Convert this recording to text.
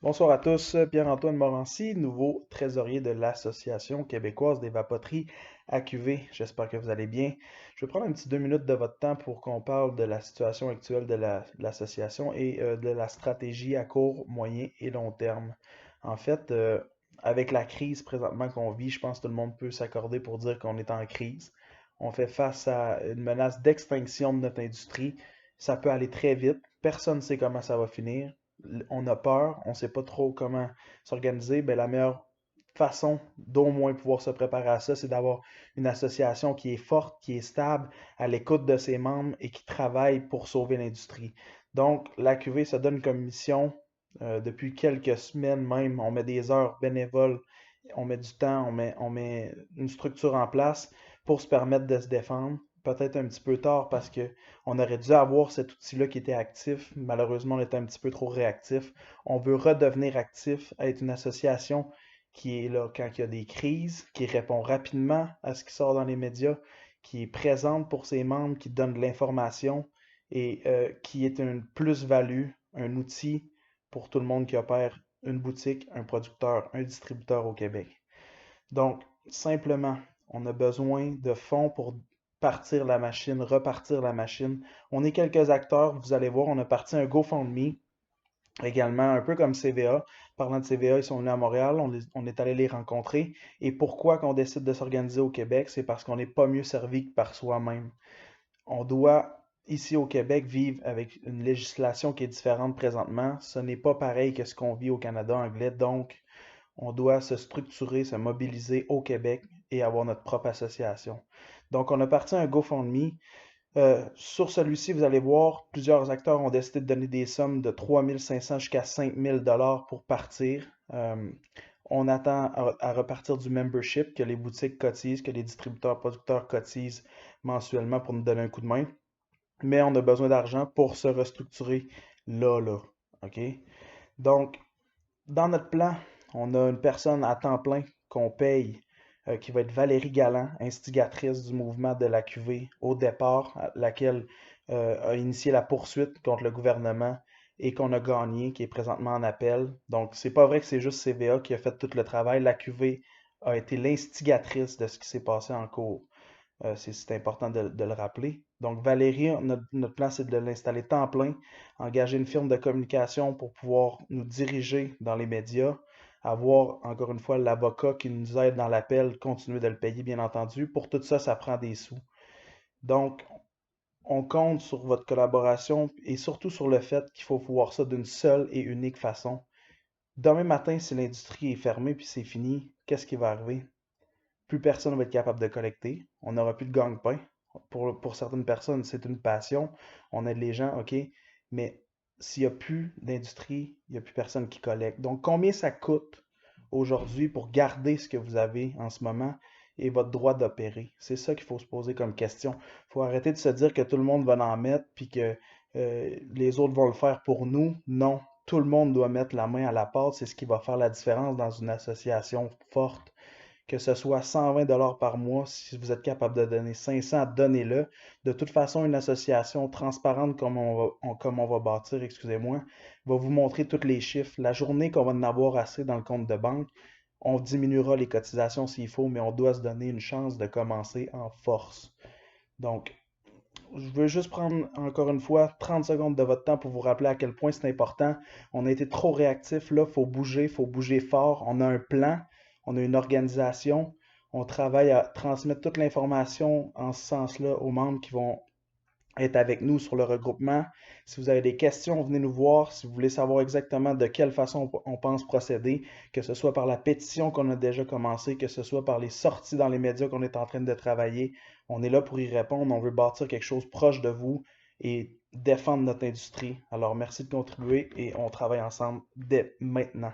Bonsoir à tous, Pierre-Antoine Morancy, nouveau trésorier de l'Association québécoise des vapoteries AQV. J'espère que vous allez bien. Je vais prendre un petit 2 minutes de votre temps pour qu'on parle de la situation actuelle de l'association et de la stratégie à court, moyen et long terme. En fait, avec la crise présentement qu'on vit, je pense que tout le monde peut s'accorder pour dire qu'on est en crise. On fait face à une menace d'extinction de notre industrie. Ça peut aller très vite. Personne ne sait comment ça va finir. On a peur, on ne sait pas trop comment s'organiser. Ben, la meilleure façon d'au moins pouvoir se préparer à ça, c'est d'avoir une association qui est forte, qui est stable, à l'écoute de ses membres et qui travaille pour sauver l'industrie. Donc, l'AQV se donne comme mission, depuis quelques semaines même, on met des heures bénévoles, on met du temps, on met une structure en place pour se permettre de se défendre. Peut-être un petit peu tard parce que on aurait dû avoir cet outil-là qui était actif. Malheureusement, on était un petit peu trop réactif. On veut redevenir actif, être une association qui est là quand il y a des crises, qui répond rapidement à ce qui sort dans les médias, qui est présente pour ses membres, qui donne de l'information et qui est une plus-value, un outil pour tout le monde qui opère une boutique, un producteur, un distributeur au Québec. Donc, simplement, on a besoin de fonds pour partir la machine, repartir la machine. On est quelques acteurs, vous allez voir, on a parti un GoFundMe également, un peu comme CVA. Parlant de CVA, ils sont venus à Montréal, on est allé les rencontrer. Et pourquoi qu'on décide de s'organiser au Québec? C'est parce qu'on n'est pas mieux servi que par soi-même. On doit, ici au Québec, vivre avec une législation qui est différente présentement. Ce n'est pas pareil que ce qu'on vit au Canada anglais, donc on doit se structurer, se mobiliser au Québec et avoir notre propre association. Donc, on a parti un GoFundMe. Sur celui-ci, vous allez voir, plusieurs acteurs ont décidé de donner des sommes de 3 500 jusqu'à 5 000 $ pour partir. On attend à repartir du membership que les boutiques cotisent, que les distributeurs, producteurs cotisent mensuellement pour nous donner un coup de main. Mais on a besoin d'argent pour se restructurer là. OK? Donc, dans notre plan, on a une personne à temps plein qu'on paye, qui va être Valérie Galland, instigatrice du mouvement de la QV au départ, laquelle a initié la poursuite contre le gouvernement et qu'on a gagné, qui est présentement en appel. Donc, c'est pas vrai que c'est juste CVA qui a fait tout le travail. La QV a été l'instigatrice de ce qui s'est passé en cours. C'est important de le rappeler. Donc, Valérie, notre plan, c'est de l'installer temps plein, engager une firme de communication pour pouvoir nous diriger dans les médias, avoir, encore une fois, l'avocat qui nous aide dans l'appel, continuer de le payer, bien entendu. Pour tout ça, ça prend des sous. Donc, on compte sur votre collaboration et surtout sur le fait qu'il faut voir ça d'une seule et unique façon. Demain matin, si l'industrie est fermée puis c'est fini, qu'est-ce qui va arriver? Plus personne va être capable de collecter. On n'aura plus de gagne-pain. Pour certaines personnes, c'est une passion. On aide les gens, OK, mais s'il n'y a plus d'industrie, il n'y a plus personne qui collecte. Donc, combien ça coûte aujourd'hui pour garder ce que vous avez en ce moment et votre droit d'opérer? C'est ça qu'il faut se poser comme question. Il faut arrêter de se dire que tout le monde va en mettre puis que les autres vont le faire pour nous. Non, tout le monde doit mettre la main à la pâte. C'est ce qui va faire la différence dans une association forte, que ce soit 120 $ par mois, si vous êtes capable de donner 500, donnez-le. De toute façon, une association transparente comme on va bâtir, excusez-moi, va vous montrer tous les chiffres. La journée qu'on va en avoir assez dans le compte de banque, on diminuera les cotisations s'il faut, mais on doit se donner une chance de commencer en force. Donc, je veux juste prendre encore une fois 30 secondes de votre temps pour vous rappeler à quel point c'est important. On a été trop réactifs là, il faut bouger fort. On a un plan, on a une organisation, on travaille à transmettre toute l'information en ce sens-là aux membres qui vont être avec nous sur le regroupement. Si vous avez des questions, venez nous voir. Si vous voulez savoir exactement de quelle façon on pense procéder, que ce soit par la pétition qu'on a déjà commencée, que ce soit par les sorties dans les médias qu'on est en train de travailler, on est là pour y répondre. On veut bâtir quelque chose proche de vous et défendre notre industrie. Alors, merci de contribuer et on travaille ensemble dès maintenant.